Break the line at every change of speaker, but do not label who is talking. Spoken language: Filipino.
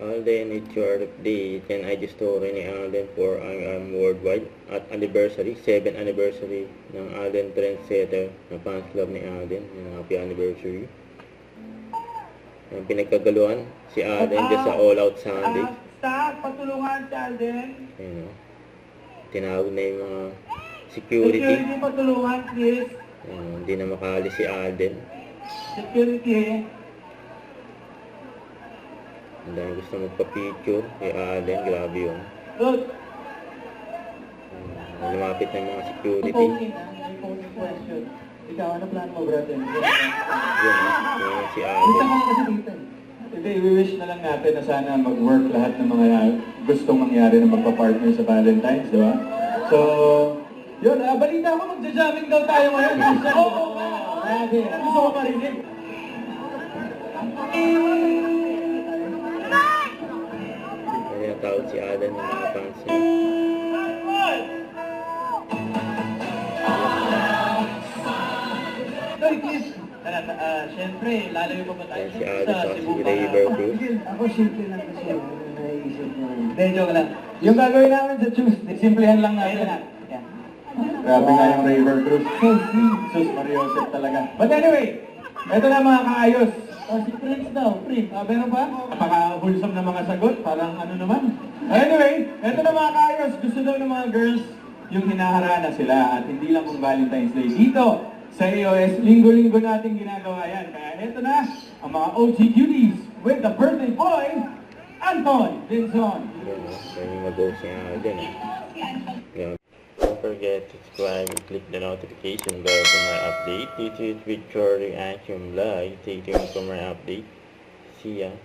Alden, it's your update. Yan IG story ni Alden for ang worldwide at anniversary, 7th anniversary ng Alden Trendsetter na fans club ni Alden. Yung happy anniversary. Yung pinagkagaluhan si Alden dyan sa All Out Sunday.
Staff, patulungan si Alden.
Ayun, tinawag na yung mga security.
Security, patulungan please.
Hindi na makali si Alden.
Security.
Ang dami gusto magpa-picture kay Alden, grabe yun.
Good.
Lumapit ng mga security.
May question. Ikaw, ano plan mo, brother?
Yun, si
Dito
Alden.
ka kasi dito.
Hindi, we-wish na lang natin na sana mag-work lahat ng mga gustong mangyari na magpa-partner sa Valentine's, di ba? So, yun, balita ko, magja-jamming daw tayo ngayon. Oo, grabe. Gusto ko marinig.
Kaya tawag si Alden ng mga fans niya.
Sorry, please. Siyempre, lalayo pa ba tayo
Yan si Alden sa si Raver Cruz.
Ako simple lang kasi yung naisip mo. Hindi, joke lang. Yung gagawin namin sa Tuesday, simplehan lang natin.
Grabe nga yung Raver Cruz. Sus, Mariosep talaga. But anyway, eto na mga kaayos.
Si Prince daw, Prince.
Meron ba? Napaka-wholesome na mga sagot. Parang ano naman. Anyway, eto na mga kaayos. Gusto daw ng mga girls yung hinaharana sila at hindi lang kung Valentine's Day. Dito, sa AOS, linggo-linggo natin ginagawa yan. Kaya eto na, ang mga OG cuties with the birthday boy, Anton Vinson.
Yan yung mag-host si Alden. Yan. Don't forget to subscribe and click the notification bell for my update. This is Victoria Action Live. Stay tuned for my update. See ya.